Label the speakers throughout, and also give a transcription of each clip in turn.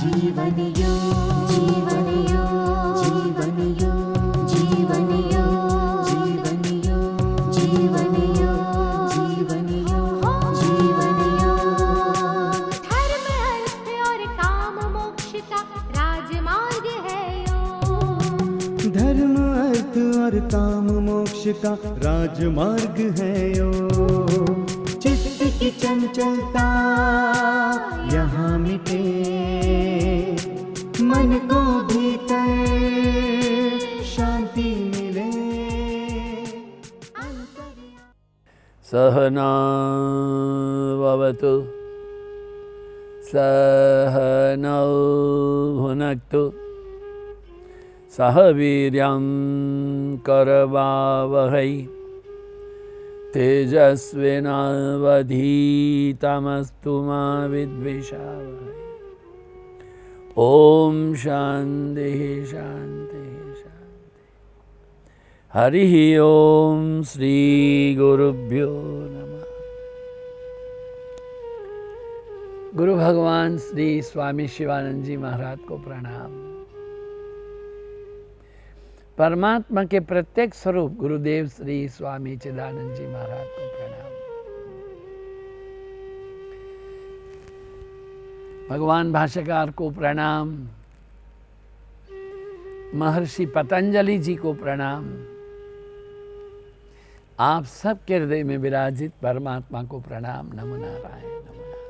Speaker 1: जीवन योग, जीवन योग, जीवन योग, जीवन योग, जीवन योग, जीवन योग, जीवन योग, जीवन योग। धर्म अर्थ और काम मोक्ष का राजमार्ग है योग।
Speaker 2: धर्म अर्थ और काम मोक्ष का राजमार्ग है योग। चित्त की चंचलता यहाँ मिटे, मन को भीतर शांति मिले।
Speaker 3: सहना भवतु सहनौ भुनक्तु सह वीर्यं करवावहै तेजस्विनावधीतमस्तु मा विद्विषावहै। ओम शांति शांति शांति। हरि ओम श्री गुरुभ्यो नमः। गुरु भगवान श्री स्वामी शिवानंद जी महाराज को प्रणाम। परमात्मा के प्रत्येक स्वरूप गुरुदेव श्री स्वामी चिदानंद जी महाराज को प्रणाम। भगवान भाष्यकार को प्रणाम। महर्षि पतंजलि जी को प्रणाम। आप सबके हृदय में विराजित परमात्मा को प्रणाम। नमो नारायण, नमो नारायण।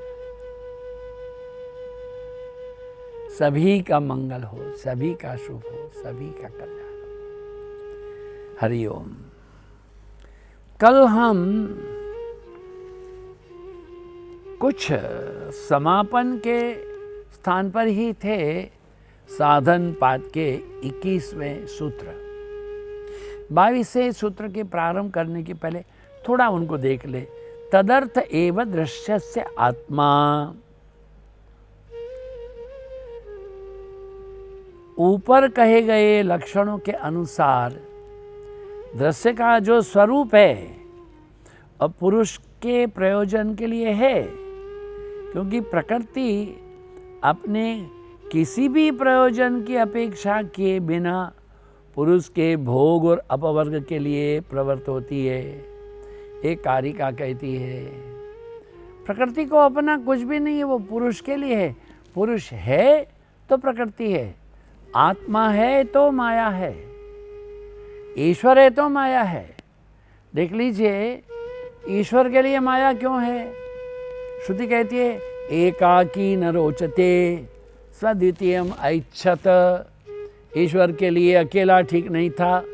Speaker 3: सभी का मंगल हो, सभी का शुभ हो, सभी का कल्याण। हरि ओम। कल हम कुछ समापन के स्थान पर ही थे। साधन पाद के 21वें सूत्र। 22वें सूत्र के प्रारंभ करने के पहले थोड़ा उनको देख ले। तदर्थ एव दृश्यस्य आत्मा। ऊपर कहे गए लक्षणों के अनुसार दृश्य का जो स्वरूप है अब पुरुष के प्रयोजन के लिए है, क्योंकि प्रकृति अपने किसी भी प्रयोजन की अपेक्षा किए बिना पुरुष के भोग और अपवर्ग के लिए प्रवृत्त होती है। एक कारिका कहती है प्रकृति को अपना कुछ भी नहीं है, वो पुरुष के लिए है। पुरुष है तो प्रकृति है, आत्मा है तो माया है, ईश्वर है तो माया है। देख लीजिए ईश्वर के लिए माया क्यों है। श्रुति कहती है एकाकी न रोचते स्वद्वितीयम ऐच्छत। ईश्वर के लिए अकेला ठीक नहीं था,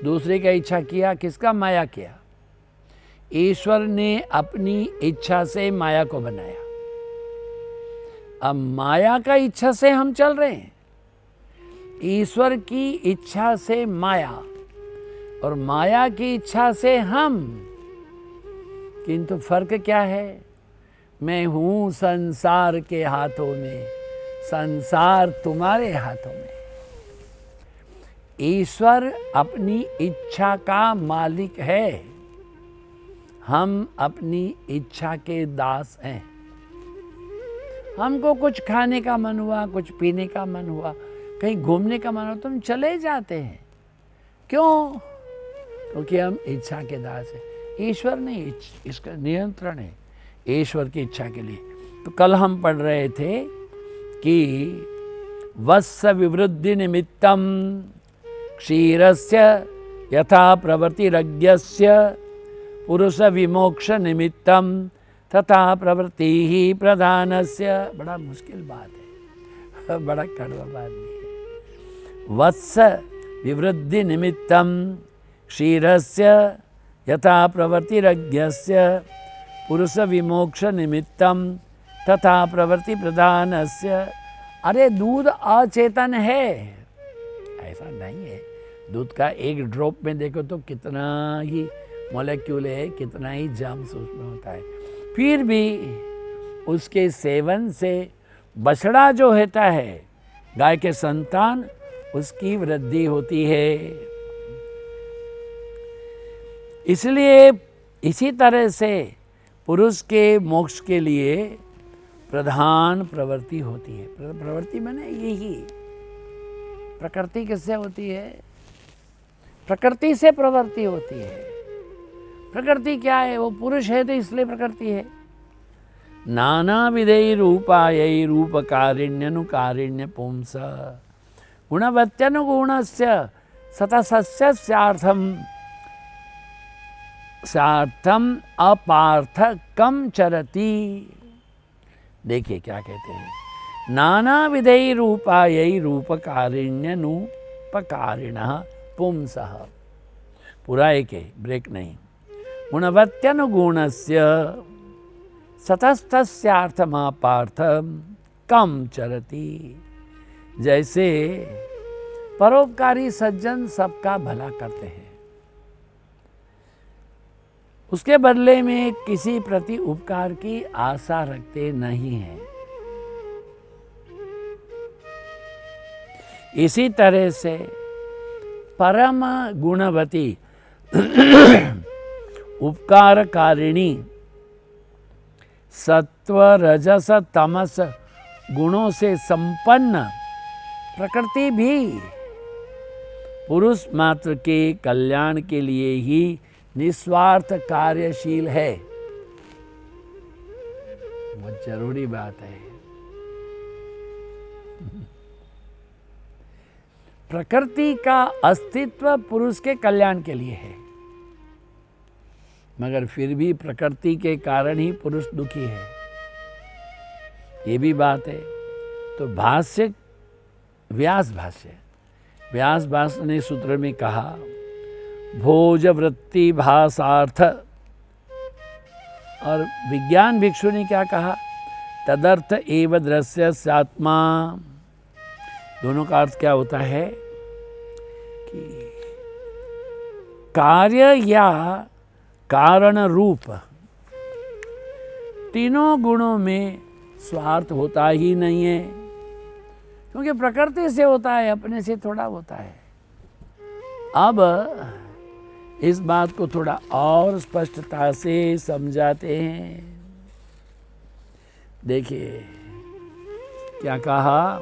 Speaker 3: दूसरे का इच्छा किया। किसका? माया किया। ईश्वर ने अपनी इच्छा से माया को बनाया। अब माया का इच्छा से हम चल रहे हैं, ईश्वर की इच्छा से माया और माया की इच्छा से हम। किंतु फर्क क्या है? मैं हूं संसार के हाथों में, संसार तुम्हारे हाथों में। ईश्वर अपनी इच्छा का मालिक है, हम अपनी इच्छा के दास हैं। हमको कुछ खाने का मन हुआ, कुछ पीने का मन हुआ, कहीं घूमने का मन हुआ तो हम चले जाते हैं। क्यों? क्योंकि हम इच्छा के दास हैं। ईश्वर नहीं, इसका नियंत्रण है ईश्वर की इच्छा के लिए। तो कल हम पढ़ रहे थे कि वत्स विवृद्धि निमित्तम क्षीरस्य यथा प्रवृत्तिरज्ञस्य पुरुष विमोक्ष निमित्तम तथा प्रवृत्ति ही प्रधानस्य। बड़ा मुश्किल बात है, बड़ा कड़वा बात भी है। वत्स विवृद्धि निमित्तम क्षीरस्य यथा प्रवृत्तिरज्ञस्य पुरुष विमोक्ष निमित्तम तथा प्रवृत्ति प्रधानस्य। अरे दूध अचेतन है, ऐसा नहीं है। दूध का एक ड्रॉप में देखो तो कितना ही मॉलिक्यूल है, कितना ही जर्म्स उसमें होता है। फिर भी उसके सेवन से बछड़ा जो होता है, गाय के संतान, उसकी वृद्धि होती है। इसलिए इसी तरह से पुरुष के मोक्ष के लिए प्रधान प्रवृत्ति होती है। प्रवृत्ति माने यही, प्रकृति किससे होती है? प्रकृति से प्रवृत्ति होती है। प्रकृति क्या है? वो पुरुष है तो इसलिए प्रकृति है। नाना विधेय रूपायै रूपकारिण्यनुकारिण्य पुंस गुणवत्यनुगुणस्य सतसस्यार्थम अपार्थकम चरति। देखिए क्या कहते हैं, नाना विधेय रूपायै रूपकारिण्यनुपकारिणः पुंसः, पूरा एक है, ब्रेक नहीं। गुणवत्यनुगुणस्य सतस्तस्यार्थमापार्थम कम चरति। जैसे परोपकारी सज्जन सबका भला करते हैं, उसके बदले में किसी प्रति उपकार की आशा रखते नहीं हैं। इसी तरह से परम गुणवती उपकारकारिणी सत्व रजस तमस गुणों से संपन्न प्रकृति भी पुरुष मात्र के कल्याण के लिए ही निस्वार्थ कार्यशील है। बहुत जरूरी बात है। प्रकृति का अस्तित्व पुरुष के कल्याण के लिए है, मगर फिर भी प्रकृति के कारण ही पुरुष दुखी है, ये भी बात है। तो भाष्य व्यास भाष्य ने सूत्र में कहा, भोज वृत्ति भासार्थ, और विज्ञान भिक्षु ने क्या कहा, तदर्थ एव दृश्य आत्मा। दोनों का अर्थ क्या होता है कि कार्य या कारण रूप तीनों गुणों में स्वार्थ होता ही नहीं है, क्योंकि प्रकृति से होता है, अपने से थोड़ा होता है। अब इस बात को थोड़ा और स्पष्टता से समझाते हैं। देखिए क्या कहा,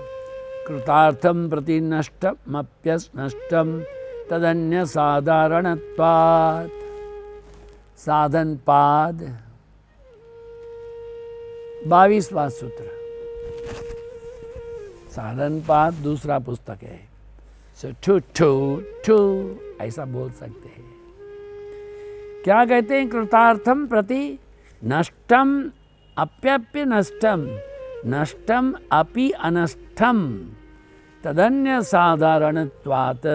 Speaker 3: कृतार्थम प्रति नष्टमप्यनष्टम तदन्य साधारणत्वात्। साधन पाद 22वां सूत्र, साधन पाद दूसरा पुस्तक है। सो ठू ऐसा बोल सकते हैं। क्या कहते हैं, कृतार्थम प्रति नष्टम अप्यप्य नष्टम नष्टम अपि अनष्टम तदन्य साधारणत्वात्।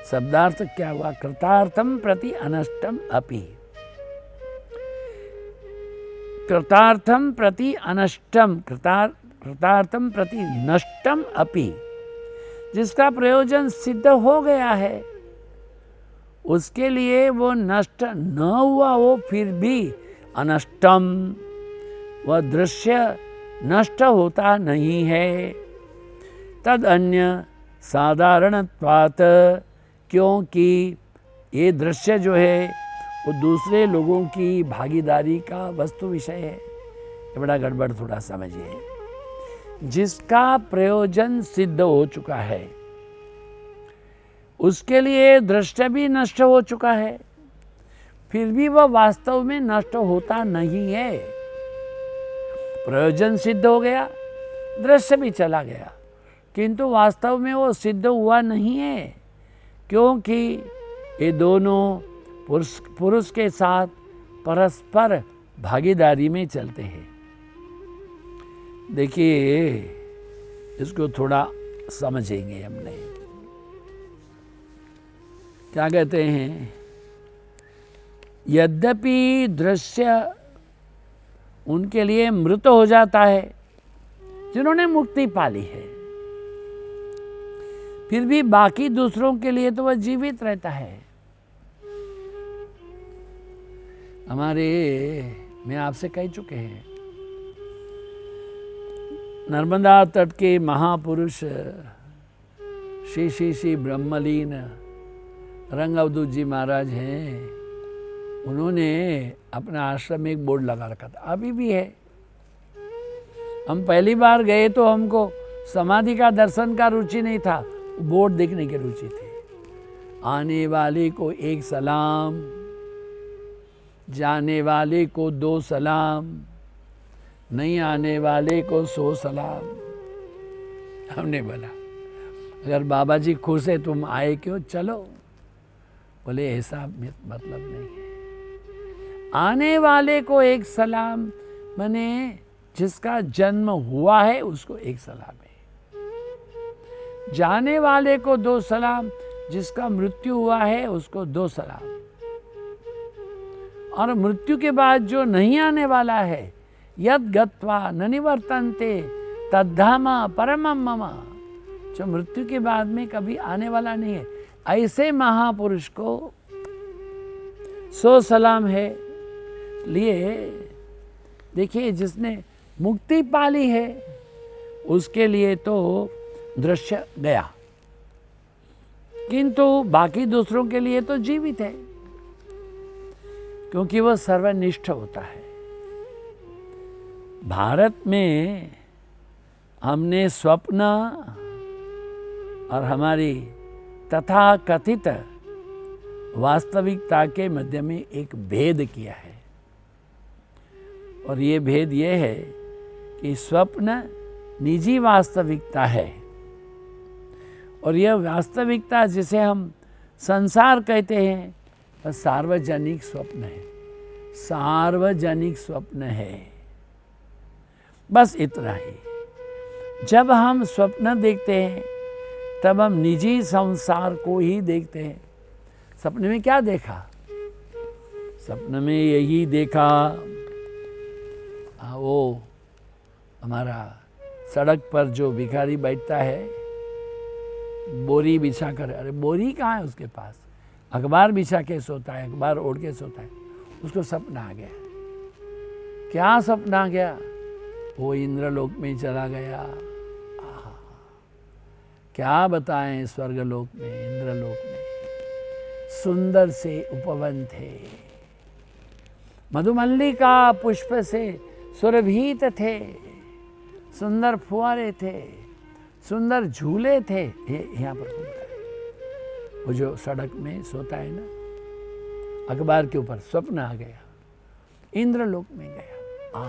Speaker 3: शब्दार्थ क्या हुआ, कृतार्थम प्रति अनष्टम अपि, कृतार्थम प्रति अनष्टम कृतार्थम प्रति नष्टम अपि, जिसका प्रयोजन सिद्ध हो गया है उसके लिए वो नष्ट न हुआ हो फिर भी अनष्टम, वह दृश्य नष्ट होता नहीं है। तद अन्य साधारणत्वात्, क्योंकि ये दृश्य जो है वो दूसरे लोगों की भागीदारी का वस्तु विषय है। ये बड़ा गड़बड़ थोड़ा समझिए। जिसका प्रयोजन सिद्ध हो चुका है उसके लिए दृश्य भी नष्ट हो चुका है, फिर भी वह वास्तव में नष्ट होता नहीं है। प्रयोजन सिद्ध हो गया, दृश्य भी चला गया, किंतु वास्तव में वो सिद्ध हुआ नहीं है, क्योंकि ये दोनों पुरुष के साथ परस्पर भागीदारी में चलते हैं। देखिए इसको थोड़ा समझेंगे हमने। क्या कहते हैं, यद्यपि दृश्य उनके लिए मृत हो जाता है जिन्होंने मुक्ति पाली है, फिर भी बाकी दूसरों के लिए तो वह जीवित रहता है। हमारे में आपसे कह चुके हैं, नर्मदा तट के महापुरुष श्री श्री श्री ब्रह्मलीन रंग अवधूत जी महाराज हैं। उन्होंने अपना आश्रम में एक बोर्ड लगा रखा था, अभी भी है, हम पहली बार गए तो हमको समाधि का दर्शन का रुचि नहीं था, बोर्ड देखने की रुचि थी। आने वाले को एक सलाम, जाने वाले को 2 सलाम, नहीं आने वाले को 100 सलाम। हमने बोला अगर बाबा जी खुश है तुम आए क्यों, चलो। बोले ऐसा मतलब नहीं है। आने वाले को एक सलाम माने जिसका जन्म हुआ है उसको एक सलाम है। जाने वाले को 2 सलाम, जिसका मृत्यु हुआ है उसको 2 सलाम। और मृत्यु के बाद जो नहीं आने वाला है, यद गत्वा न निवर्तन्ते तद्धाम परमं मम, जो मृत्यु के बाद में कभी आने वाला नहीं है, ऐसे महापुरुष को 100 सलाम है। लिए देखिए जिसने मुक्ति पाली है उसके लिए तो दृश्य गया, किंतु बाकी दूसरों के लिए तो जीवित है, क्योंकि वह सर्वनिष्ठ होता है। भारत में हमने स्वप्न और हमारी तथा कथित वास्तविकता के मध्य में एक भेद किया है। और ये भेद ये है कि स्वप्न निजी वास्तविकता है और यह वास्तविकता जिसे हम संसार कहते हैं वह सार्वजनिक स्वप्न है। सार्वजनिक स्वप्न है, बस इतना ही। जब हम स्वप्न देखते हैं तब हम निजी संसार को ही देखते हैं। सपने में क्या देखा? सपने में यही देखा, वो हमारा सड़क पर जो भिखारी बैठता है बोरी बिछा कर, अरे बोरी कहाँ है उसके पास, अखबार बिछा के सोता है, अखबार ओढ़ के सोता है। उसको सपना आ गया। क्या सपना आ गया? वो इंद्रलोक में चला गया। क्या बताएं, स्वर्गलोक में, इंद्रलोक में सुंदर से उपवन थे, मधुमल्लिका पुष्प से सुरभित थे, सुंदर फुहारे थे, सुंदर झूले थे। यहाँ पर घूमता है वो जो सड़क में सोता है ना, अखबार के ऊपर स्वप्न आ गया, इंद्रलोक में गया।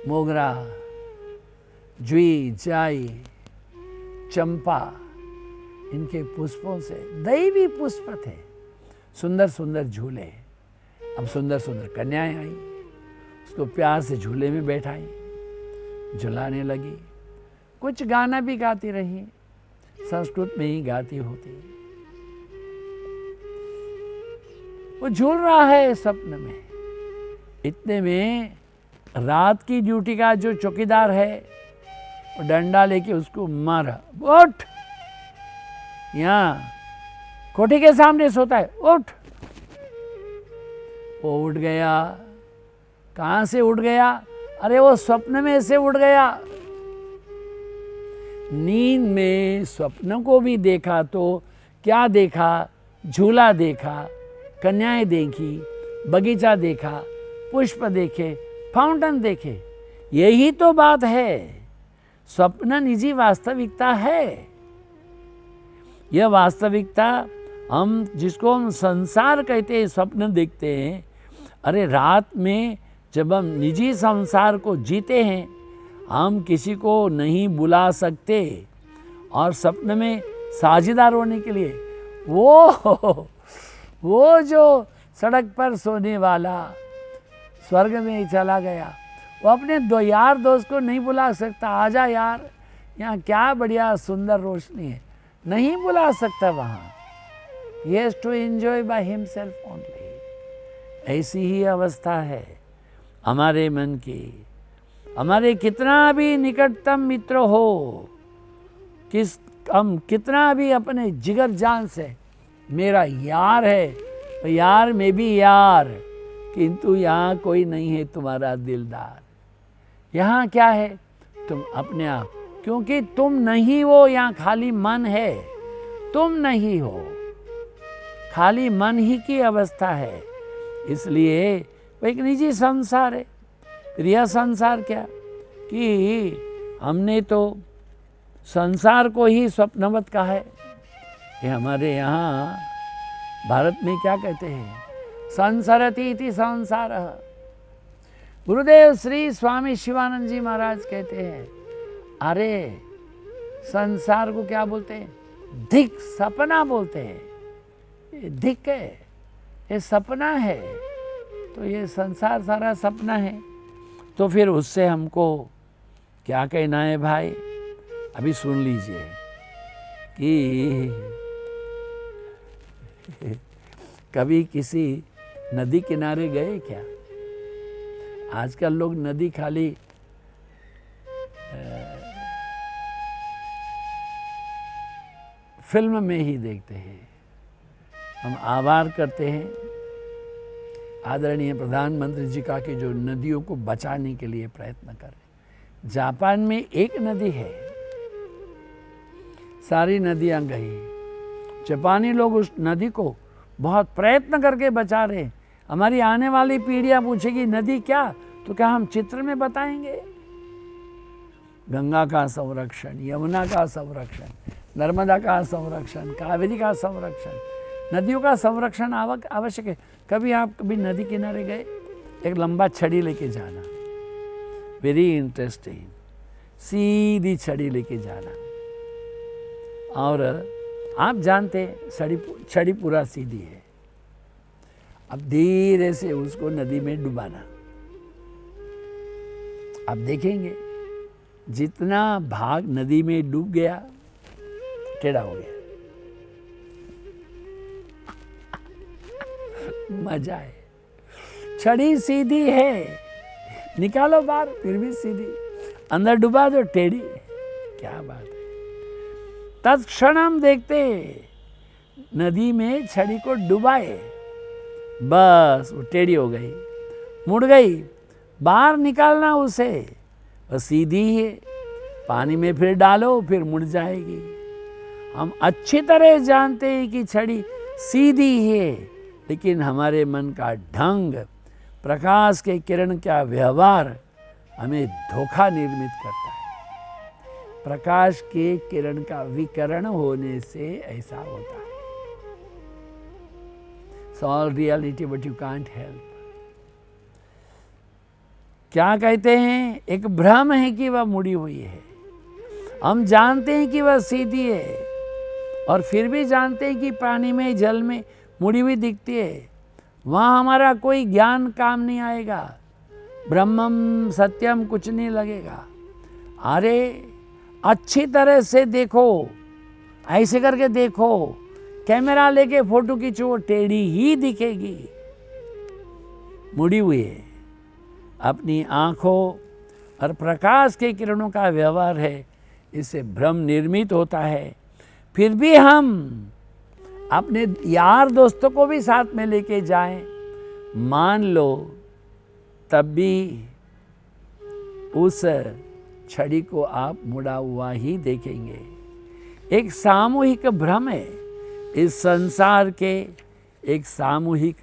Speaker 3: मोगरा, जुई, जाई, चंपा, इनके पुष्पों से दैवी पुष्प थे, सुंदर सुंदर झूले। अब सुंदर सुंदर कन्याएं आई, उसको प्यार से झूले में बैठाई, झुलाने लगी। कुछ गाना भी गाती रही, संस्कृत में ही गाती होती। वो झूल रहा है स्वप्न में। इतने में रात की ड्यूटी का जो चौकीदार है वो डंडा लेके उसको मारा। उठ, यहाँ कोठी के सामने सोता है, उठ। वो उठ गया। कहाँ से उठ गया? अरे वो स्वप्न में से उठ गया। नींद में स्वप्न को भी देखा तो क्या देखा? झूला देखा, कन्याएं देखी, बगीचा देखा, पुष्प देखे, फाउंटेन देखे। यही तो बात है। स्वप्न निजी वास्तविकता है। यह वास्तविकता हम जिसको हम संसार कहते हैं, स्वप्न देखते हैं। अरे रात में जब हम निजी संसार को जीते हैं, हम किसी को नहीं बुला सकते। और स्वप्न में साझेदार होने के लिए वो जो सड़क पर सोने वाला स्वर्ग में चला गया, वो अपने यार दोस्त को नहीं बुला सकता। आजा यार, यहाँ क्या बढ़िया सुंदर रोशनी है, नहीं बुला सकता वहाँ। He has to enjoy by himself only. ऐसी ही अवस्था है हमारे मन की। हमारे कितना भी निकटतम मित्र हो, हम कितना भी अपने जिगर जान से मेरा यार है, तो यार में भी यार, किंतु यहाँ कोई नहीं है तुम्हारा दिलदार। यहाँ क्या है? तुम अपने आप, क्योंकि तुम नहीं हो, यहाँ खाली मन है, तुम नहीं हो, खाली मन ही की अवस्था है। इसलिए वो एक निजी संसार है। फिर यह संसार क्या कि हमने तो संसार को ही स्वप्नवत कहा है। ये हमारे यहाँ भारत में क्या कहते हैं, संसरति इति संसार। गुरुदेव श्री स्वामी शिवानंद जी महाराज कहते हैं, अरे संसार को क्या बोलते हैं, धिक, सपना बोलते हैं। ये धिक है, ये सपना है, तो ये संसार सारा सपना है। तो फिर उससे हमको क्या कहना है भाई, अभी सुन लीजिए कि कभी किसी नदी किनारे गए क्या? आजकल लोग नदी खाली फिल्म में ही देखते हैं। हम आभार करते हैं आदरणीय प्रधानमंत्री जी का कि जो नदियों को बचाने के लिए प्रयत्न कर रहे। जापान में एक नदी है, सारी नदियां गई। जापानी लोग उस नदी को बहुत प्रयत्न करके बचा रहे। हमारी आने वाली पीढ़ियां पूछेगी नदी क्या, तो क्या हम चित्र में बताएंगे? गंगा का संरक्षण, यमुना का संरक्षण, नर्मदा का संरक्षण, कावेरी का संरक्षण, नदियों का संरक्षण आवश्यक है। कभी आप कभी नदी किनारे गए, एक लंबा छड़ी लेके जाना, वेरी इंटरेस्टिंग, सीधी छड़ी लेके जाना, और आप जानते छड़ी पूरा सीधी है। अब धीरे से उसको नदी में डुबाना। आप देखेंगे जितना भाग नदी में डूब गया, टेढ़ा हो गया। मजा है। छड़ी सीधी है, निकालो बाहर फिर भी सीधी, अंदर डुबा दो टेढ़ी। क्या बात है। तत्क्षण हम देखते नदी में छड़ी को डुबाए, बस वो टेढ़ी हो गई, मुड़ गई, बाहर निकालना उसे, वो सीधी है, पानी में फिर डालो फिर मुड़ जाएगी। हम अच्छी तरह जानते हैं कि छड़ी सीधी है, लेकिन हमारे मन का ढंग, प्रकाश के किरण का व्यवहार हमें धोखा निर्मित करता है। प्रकाश के किरण का विकरण होने से ऐसा होता है। So all reality but you can't help. क्या कहते हैं, एक भ्रम है कि वह मुड़ी हुई है। हम जानते हैं कि वह सीधी है, और फिर भी जानते हैं कि पानी में, जल में मुड़ी हुई दिखती है। वहाँ हमारा कोई ज्ञान काम नहीं आएगा, ब्रह्मम सत्यम कुछ नहीं लगेगा। अरे अच्छी तरह से देखो, ऐसे करके देखो, कैमरा लेके फोटो खींचो, वो टेढ़ी ही दिखेगी, मुड़ी हुई है। अपनी आँखों और प्रकाश के किरणों का व्यवहार है, इससे भ्रम निर्मित होता है। फिर भी हम अपने यार दोस्तों को भी साथ में लेके जाएं, मान लो तब भी उस छड़ी को आप मुड़ा हुआ ही देखेंगे। एक सामूहिक भ्रम है इस संसार के, एक सामूहिक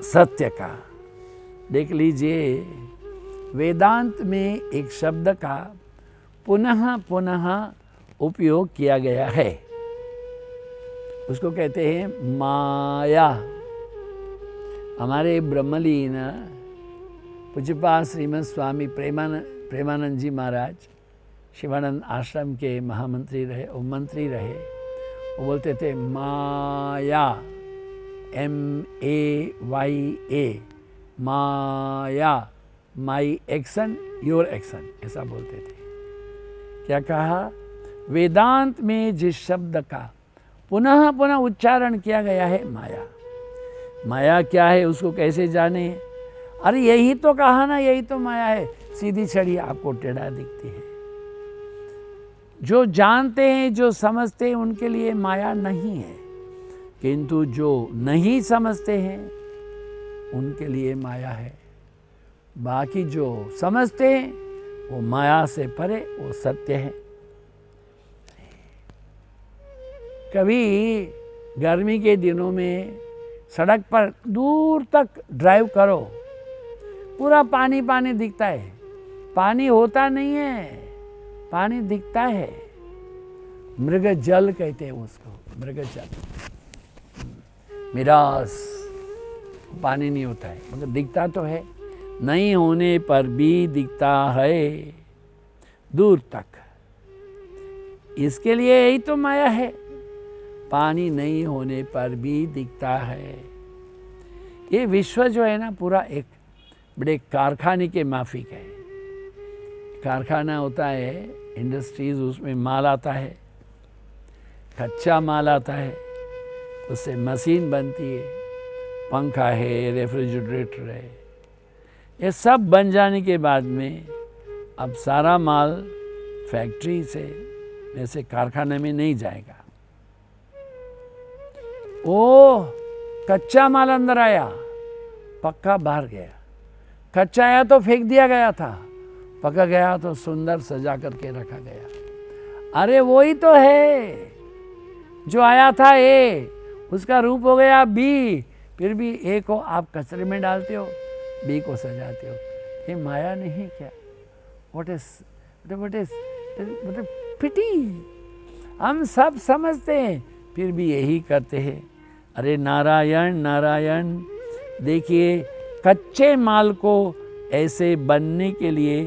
Speaker 3: सत्य का। देख लीजिए, वेदांत में एक शब्द का पुनः पुनः उपयोग किया गया है, उसको कहते हैं माया। हमारे ब्रह्मलीन पूज्यपाद श्रीमद स्वामी प्रेमानंद जी महाराज शिवानंद आश्रम के महामंत्री रहे, मंत्री रहे। वो बोलते थे माया, MAYA, Maya, my action your action, ऐसा बोलते थे। क्या कहा, वेदांत में जिस शब्द का पुनः पुनः उच्चारण किया गया है माया। माया क्या है, उसको कैसे जाने? अरे यही तो कहा ना, यही तो माया है। सीधी छड़ी आपको टेढ़ा दिखती है। जो जानते हैं, जो समझते हैं, उनके लिए माया नहीं है, किंतु जो नहीं समझते हैं उनके लिए माया है। बाकी जो समझते हैं वो माया से परे, वो सत्य है। कभी गर्मी के दिनों में सड़क पर दूर तक ड्राइव करो, पूरा पानी पानी दिखता है, पानी होता नहीं है, पानी दिखता है। मृग जल कहते हैं उसको, मृग जल, मिरास। पानी नहीं होता है मगर दिखता तो है, नहीं होने पर भी दिखता है दूर तक। इसके लिए यही तो माया है, पानी नहीं होने पर भी दिखता है। ये विश्व जो है ना पूरा एक बड़े कारखाने के माफिक है। कारखाना होता है, इंडस्ट्रीज, उसमें माल आता है, कच्चा माल आता है, उससे मशीन बनती है, पंखा है, रेफ्रिजरेटर है, ये सब बन जाने के बाद में अब सारा माल फैक्ट्री से वैसे कारखाने में नहीं जाएगा। ओ कच्चा माल अंदर आया, पक्का बाहर गया। कच्चा आया तो फेंक दिया गया था, पका गया तो सुंदर सजा करके रखा गया। अरे वही तो है जो आया था ए, उसका रूप हो गया बी, फिर भी ए को आप कचरे में डालते हो, बी को सजाते हो। ये माया नहीं क्या? व्हाट इज पिटी। हम सब समझते हैं फिर भी यही करते हैं। अरे नारायण नारायण, देखिए कच्चे माल को ऐसे बनने के लिए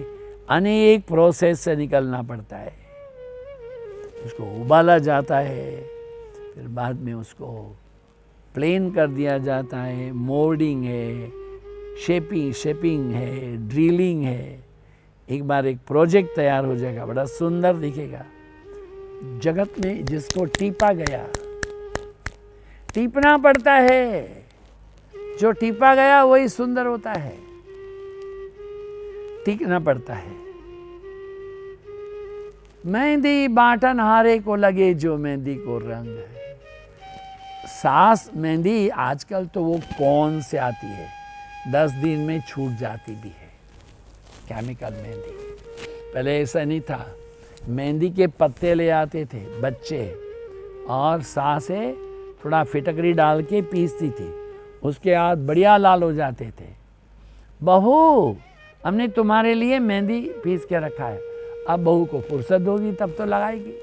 Speaker 3: अनेक प्रोसेस से निकलना पड़ता है। उसको उबाला जाता है, फिर बाद में उसको प्लेन कर दिया जाता है, मोल्डिंग है, शेपिंग है, ड्रिलिंग है। एक बार एक प्रोजेक्ट तैयार हो जाएगा, बड़ा सुंदर दिखेगा। जगत में जिसको टीपा गया, टीपना पड़ता है, जो टीपा गया वही सुंदर होता है, टीकना पड़ता है। मेहंदी बाटन हारे को लगे जो मेहंदी को रंग है। सास मेहंदी आजकल तो वो कौन से आती है, 10 दिन में छूट जाती भी है, केमिकल मेहंदी। पहले ऐसा नहीं था, मेहंदी के पत्ते ले आते थे बच्चे और सासें थोड़ा फिटकरी डाल के पीसती थी, उसके हाथ बढ़िया लाल हो जाते थे। बहू हमने तुम्हारे लिए मेहंदी पीस के रखा है, अब बहू को फुर्सत होगी तब तो लगाएगी,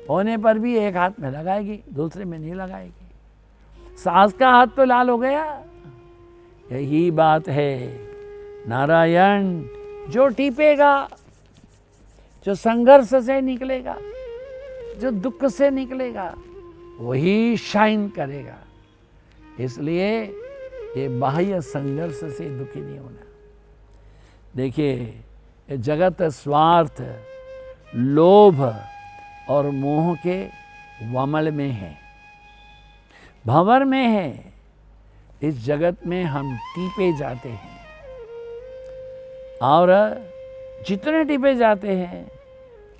Speaker 3: होने पर भी एक हाथ में लगाएगी, दूसरे में नहीं लगाएगी। सास का हाथ तो लाल हो गया। यही बात है नारायण, जो टीपेगा, जो संघर्ष से निकलेगा, जो दुख से निकलेगा, वही शाइन करेगा। इसलिए ये बाह्य संघर्ष से दुखी नहीं होना। देखिए ये जगत स्वार्थ, लोभ और मोह के वमल में है, भंवर में है। इस जगत में हम टीपे जाते हैं और जितने टीपे जाते हैं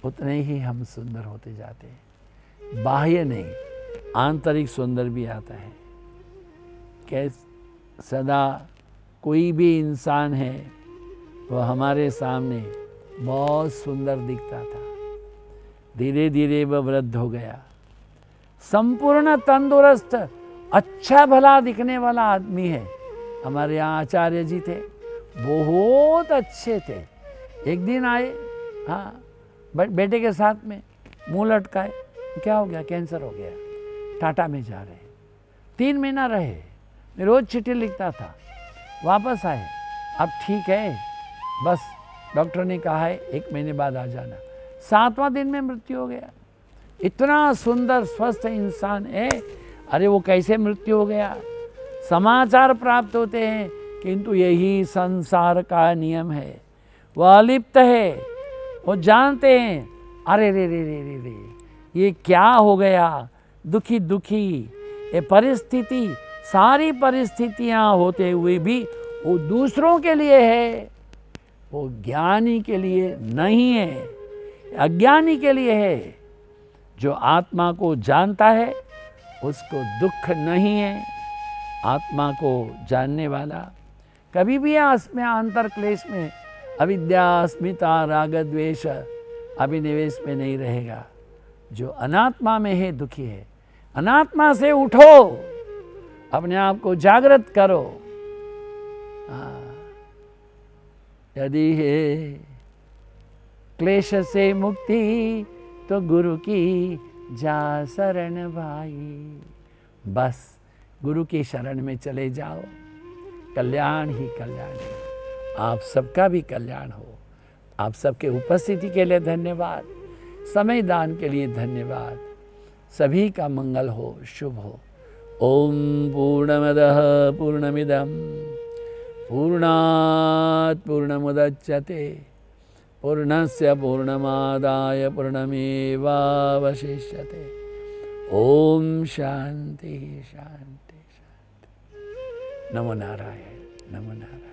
Speaker 3: उतने ही हम सुंदर होते जाते हैं। बाह्य नहीं, आंतरिक सुंदर भी आता है। कैसे सदा कोई भी इंसान है वह हमारे सामने बहुत सुंदर दिखता था, धीरे धीरे वह वृद्ध हो गया। संपूर्ण तंदुरुस्त अच्छा भला दिखने वाला आदमी है। हमारे यहाँ आचार्य जी थे, बहुत अच्छे थे। एक दिन आए, हाँ, बेटे के साथ में मुंह लटकाए, क्या हो गया? कैंसर हो गया, टाटा में जा रहे। 3 महीना रहे, मैं रोज चिट्ठी लिखता था, वापस आए, अब ठीक है, बस डॉक्टर ने कहा है 1 महीने बाद आ जाना। 7वां दिन में मृत्यु हो गया। इतना सुंदर स्वस्थ इंसान है, अरे वो कैसे मृत्यु हो गया? समाचार प्राप्त होते हैं, किंतु यही संसार का नियम है। वह अलिप्त है, वो जानते हैं, अरे रे रे रे रे रे ये क्या हो गया, दुखी दुखी ये परिस्थिति, सारी परिस्थितियां होते हुए भी वो दूसरों के लिए है, वो ज्ञानी के लिए नहीं है, अज्ञानी के लिए है। जो आत्मा को जानता है उसको दुख नहीं है। आत्मा को जानने वाला कभी भी में अंतर क्लेश में, अविद्या, अस्मिता, राग, द्वेष, अभिनिवेश में नहीं रहेगा। जो अनात्मा में है दुखी है। अनात्मा से उठो, अपने आप को जागृत करो। यदि हे क्लेश से मुक्ति तो गुरु की जा शरण भाई। बस गुरु की शरण में चले जाओ, कल्याण ही कल्याण है। आप सबका भी कल्याण हो। आप सबके उपस्थिति के लिए धन्यवाद, समय दान के लिए धन्यवाद। सभी का मंगल हो, शुभ हो। ओम पूर्णमदः पूर्णमिदं पूर्णात् पूर्णमुदच्यते पूर्णस्य पूर्णमादाय पूर्णमेवावशिष्यते। ओम शांति शांति शांति। नमो नारायण, नमो नारायण।